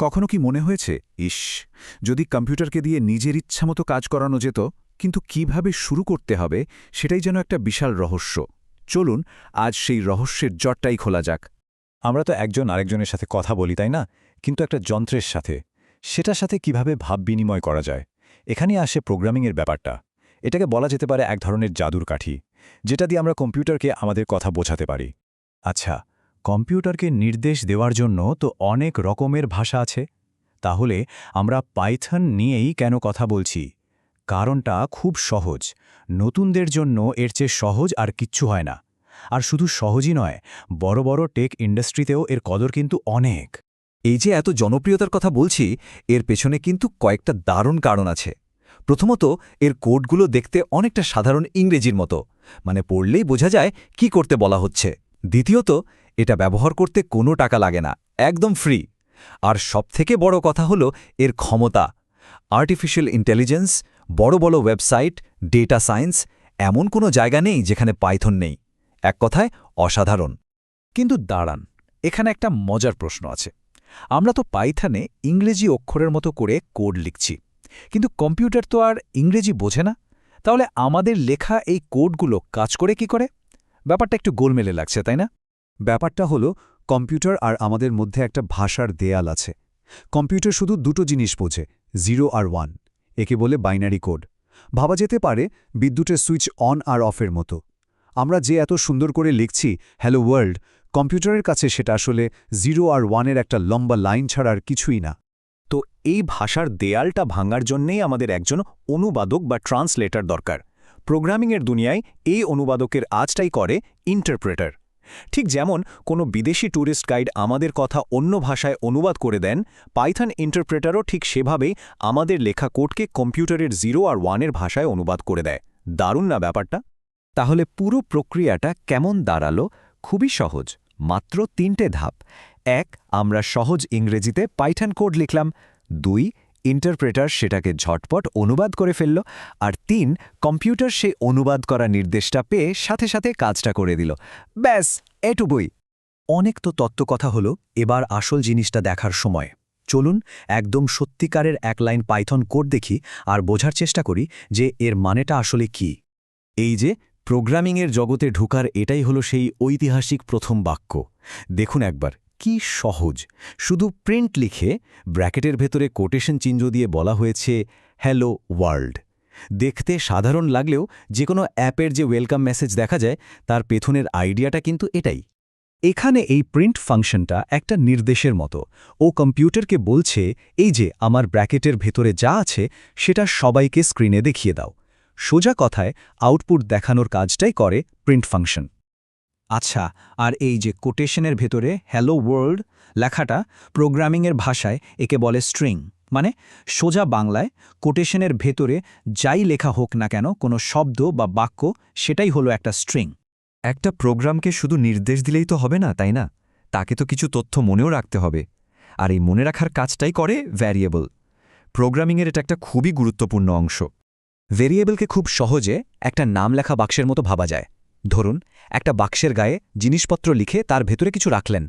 কখনো কি মনে হয়েছে, ইস, যদি কম্পিউটারকে দিয়ে নিজের ইচ্ছামতো কাজ করানো যেত, কিন্তু কিভাবে শুরু করতে হবে সেটাই যেন একটা বিশাল রহস্য। চলুন আজ সেই রহস্যের জটটাই খোলা যাক। আমরা তো একজন আরেকজনের সাথে কথা বলি, তাই না? কিন্তু একটা যন্ত্রের সাথে, সেটার সাথে কিভাবে ভাব বিনিময় করা যায়, এখানেই আসে প্রোগ্রামিংয়ের ব্যাপারটা। এটাকে বলা যেতে পারে এক ধরনের জাদুর কাঠি, যেটা দিয়ে আমরা কম্পিউটারকে আমাদের কথা বোঝাতে পারি। আচ্ছা, কম্পিউটারকে নির্দেশ দেওয়ার জন্য তো অনেক রকমের ভাষা আছে। তাহলে আমরা পাইথন নিয়েই কেন কথা বলছি? কারণটা খুব সহজ। নতুনদের জন্য এর চেয়ে সহজ আর কিচ্ছু হয় না। আর শুধু সহজই নয়, বড় বড় টেক ইন্ডাস্ট্রিতেও এর কদর কিন্তু অনেক। এই যে এত জনপ্রিয়তার কথা বলছি, এর পেছনে কিন্তু কয়েকটা দারুণ কারণ আছে। প্রথমত, এর কোডগুলো দেখতে অনেকটা সাধারণ ইংরেজির মতো, মানে পড়লেই বোঝা যায় কি করতে বলা হচ্ছে। দ্বিতীয়ত, এটা ব্যবহার করতে কোনো টাকা লাগে না, একদম ফ্রি। আর সবথেকে বড় কথা হলো এর ক্ষমতা। আর্টিফিশিয়াল ইন্টেলিজেন্স, বড় বড় ওয়েবসাইট, ডেটা সায়েন্স, এমন কোনো জায়গা নেই যেখানে পাইথন নেই। এক কথায় অসাধারণ। কিন্তু দাঁড়ান, এখানে একটা মজার প্রশ্ন আছে। আমরা তো পাইথনে ইংরেজি অক্ষরের মতো করে কোড লিখছি, কিন্তু কম্পিউটার তো আর ইংরেজি বোঝে না। তাহলে আমাদের লেখা এই কোডগুলো কাজ করে কি করে? ব্যাপারটা একটু গোলমেলে লাগছে, তাই না? ব্যাপারটা হলো, কম্পিউটার আর আমাদের মধ্যে একটা ভাষার দেয়াল আছে। কম্পিউটার শুধু দুটো জিনিস বোঝে, 0 আর 1। একে বলে বাইনারি কোড। ভাবা যেতে পারে বিদ্যুতের সুইচ অন আর অফের মতো। আমরা যে এত সুন্দর করে লিখছি হ্যালো ওয়ার্ল্ড, কম্পিউটারের কাছে সেটা আসলে 0 আর 1-এর একটা লম্বা লাইন ছাড়া আর কিছুই না। তো এই ভাষার দেয়ালটা ভাঙার জন্যেই আমাদের একজন অনুবাদক বা ট্রান্সলেটর দরকার। প্রোগ্রামিংয়ের দুনিয়ায় এই অনুবাদকের আজটাই করে ইন্টারপ্রেটার। ঠিক যেমন কোনো বিদেশি ট্যুরিস্ট গাইড আমাদের কথা অন্য ভাষায় অনুবাদ করে দেন, পাইথন ইন্টারপ্রেটারও ঠিক সেভাবেই আমাদের লেখা কোডকে কম্পিউটারের 0 আর 1-এর ভাষায় অনুবাদ করে দেয়। দারুণ না ব্যাপারটা? তাহলে পুরো প্রক্রিয়াটা কেমন দাঁড়ালো? খুবই সহজ, মাত্র 3টে ধাপ। 1, আমরা সহজ ইংরেজিতে পাইথন কোড লিখলাম। 2, ইন্টারপ্রেটার সেটাকে ঝটপট অনুবাদ করে ফেলল। আর 3, কম্পিউটার সেই অনুবাদ করা নির্দেশটা পেয়ে সাথে সাথে কাজটা করে দিল। ব্যাস, এটুকুই। অনেক তো তত্ত্বকথা হলো, এবার আসল জিনিসটা দেখার সময়। চলুন একদম সত্যিকারের এক লাইন পাইথন কোড দেখি আর বোঝার চেষ্টা করি যে এর মানেটা আসলে কি। এই যে প্রোগ্রামিংয়ের জগতে ঢোকার এটাই হলো সেই ঐতিহাসিক প্রথম বাক্য। দেখুন একবার, কি সহজ। শুধু প্রিন্ট লিখে ব্র্যাকেটের ভেতরে কোটেশন চিহ্ন দিয়ে বলা হয়েছে হ্যালো ওয়ার্ল্ড। দেখতে সাধারণ লাগলেও যে কোনো অ্যাপের যে ওয়েলকাম মেসেজ দেখা যায়, তার পেছনের আইডিয়াটা কিন্তু এটাই। এখানে এই প্রিন্ট ফাংশনটা একটা নির্দেশের মতো। ও কম্পিউটারকে বলছে, এই যে আমার ব্র্যাকেটের ভেতরে যা আছে সেটা সবাইকে স্ক্রিনে দেখিয়ে দাও। সোজা কথায় আউটপুট দেখানোর কাজটাই করে প্রিন্ট ফাংশন। আচ্ছা, আর এই যে কোটেশনের ভেতরে হ্যালো ওয়ার্ল্ড লেখাটা, প্রোগ্রামিংয়ের ভাষায় একে বলে স্ট্রিং। মানে সোজা বাংলায় কোটেশনের ভেতরে যাই লেখা হোক না কেন, কোনো শব্দ বা বাক্য, সেটাই হলো একটা স্ট্রিং। একটা প্রোগ্রামকে শুধু নির্দেশ দিলেই তো হবে না, তাই না? তাকে তো কিছু তথ্য মনেও রাখতে হবে। আর এই মনে রাখার কাজটাই করে ভ্যারিয়েবল। প্রোগ্রামিংয়ের এটা একটা খুবই গুরুত্বপূর্ণ অংশ। ভেরিয়েবলকে খুব সহজে একটা নাম লেখা বাক্সের মতো ভাবা যায়। ধরুন, একটা বাক্সের গায়ে জিনিসপত্র লিখে তার ভেতরে কিছু রাখলেন।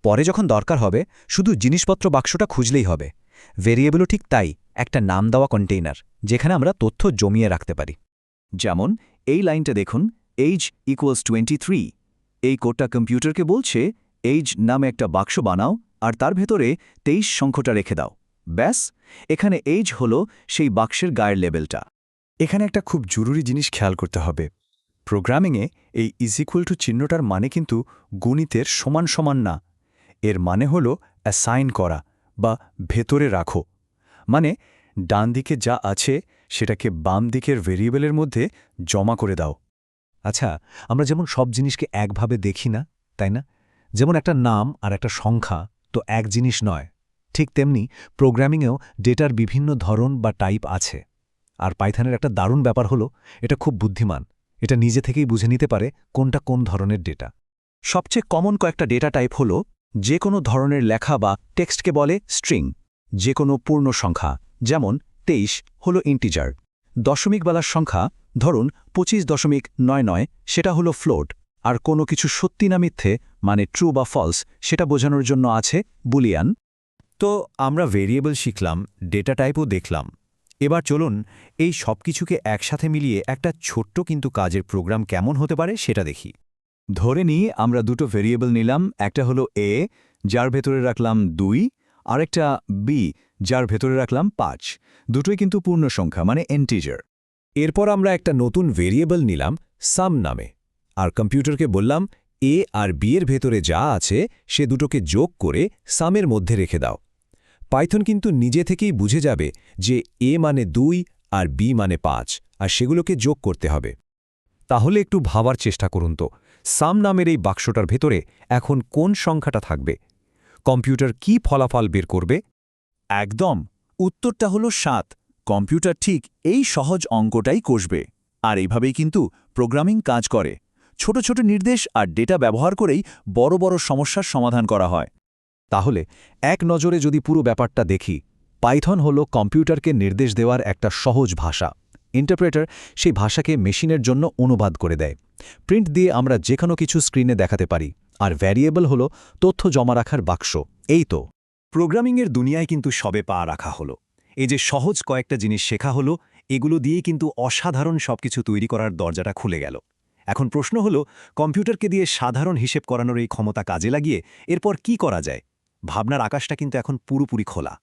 পরে যখন দরকার হবে শুধু জিনিসপত্র বাক্সটা খুঁজলেই হবে। ভেরিয়েবলও ঠিক তাই, একটা নাম দেওয়া কন্টেইনার, যেখানে আমরা তথ্য জমিয়ে রাখতে পারি। যেমন এই লাইনটা দেখুন, age = 23। এই কোডটা কম্পিউটারকে বলছে age নামে একটা বাক্স বানাও আর তার ভেতরে 23 সংখ্যাটা রেখে দাও। ব্যাস, এখানে age হলো সেই বাক্সের গায়ের লেবেলটা। এখানে একটা খুব জরুরি জিনিস খেয়াল করতে হবে। প্রোগ্রামিংয়ে এই = চিহ্নটার মানে কিন্তু গণিতের সমান সমান না। এর মানে হলো অ্যাসাইন করা বা ভেতরে রাখো। মানে ডান দিকে যা আছে সেটাকে বাম দিকের ভেরিয়েবলের মধ্যে জমা করে দাও। আচ্ছা, আমরা যেমন সব জিনিসকে একভাবে দেখি না, তাই না? যেমন একটা নাম আর একটা সংখ্যা তো এক জিনিস নয়, ঠিক তেমনি প্রোগ্রামিংয়েও ডেটার বিভিন্ন ধরন বা টাইপ আছে। আর পাইথনের একটা দারুণ ব্যাপার হলো, এটা খুব বুদ্ধিমান। এটা নিজে থেকেই বুঝে নিতে পারে কোনটা কোন ধরনের ডেটা। সবচেয়ে কমন কয়েকটা ডেটা টাইপ হলো, যে কোনো ধরনের লেখা বা টেক্সটকে বলে স্ট্রিং, যে কোনো পূর্ণ সংখ্যা যেমন 23 হলো ইন্টিজার, দশমিকওয়ালার সংখ্যা ধরুন 25.99 সেটা হলো ফ্লোট, আর কোনো কিছু সত্যি না মিথ্যে মানে ট্রু বা ফলস সেটা বোঝানোর জন্য আছে বুলিয়ান। তো আমরা ভেরিয়েবল শিখলাম, ডেটা টাইপও দেখলাম। এবার চলুন এই সব কিছুকে একসাথে মিলিয়ে একটা ছোট্ট কিন্তু কাজের প্রোগ্রাম কেমন হতে পারে সেটা দেখি। ধরে নিই আমরা দুটো ভেরিয়েবল নিলাম, একটা হলো a, যার ভেতরে রাখলাম 2, আরেকটা b, যার ভেতরে রাখলাম 5। দুটোই কিন্তু পূর্ণ সংখ্যা, মানে ইন্টিজার। এরপর আমরা একটা নতুন ভেরিয়েবল নিলাম সাম নামে, আর কম্পিউটারকে বললাম a আর b এর ভেতরে যা আছে সে দুটোকে যোগ করে সামের মধ্যে রেখে দাও। পাইথন কিন্তু নিজে থেকেই বুঝে যাবে যে a মানে 2 আর b মানে 5, আর সেগুলোকে যোগ করতে হবে। তাহলে একটু ভাবার চেষ্টা করুন তো, সাম নামের এই বাক্সটার ভেতরে এখন কোন সংখ্যাটা থাকবে? কম্পিউটার কি ফলাফল বের করবে? একদম, উত্তরটা হলো 7। কম্পিউটার ঠিক এই সহজ অঙ্কটাই কষবে। আর এইভাবেই কিন্তু প্রোগ্রামিং কাজ করে। ছোট ছোট নির্দেশ আর ডেটা ব্যবহার করেই বড় বড় সমস্যার সমাধান করা হয়। তাহলে এক নজরে যদি পুরো ব্যাপারটা দেখি, পাইথন হলো কম্পিউটারকে নির্দেশ দেওয়ার একটা সহজ ভাষা। ইন্টারপ্রেটার সেই ভাষাকে মেশিনের জন্য অনুবাদ করে দেয়। প্রিন্ট দিয়ে আমরা যে কোনো কিছু স্ক্রিনে দেখাতে পারি, আর ভ্যারিয়েবল হলো তথ্য জমা রাখার বাক্স। এই তো। প্রোগ্রামিংয়ের দুনিয়ায় কিন্তু সবে পা রাখা হলো। এই যে সহজ কয়েকটা জিনিস শেখা হলো, এগুলো দিয়েই কিন্তু অসাধারণ সবকিছু তৈরি করার দরজাটা খুলে গেল। এখন প্রশ্ন হলো, কম্পিউটারকে দিয়ে সাধারণ হিসেব করানোর এই ক্ষমতা কাজে লাগিয়ে এরপর কি করা যায়? ভাবনার আকাশটা কিন্তু এখন পুরোপুরি খোলা।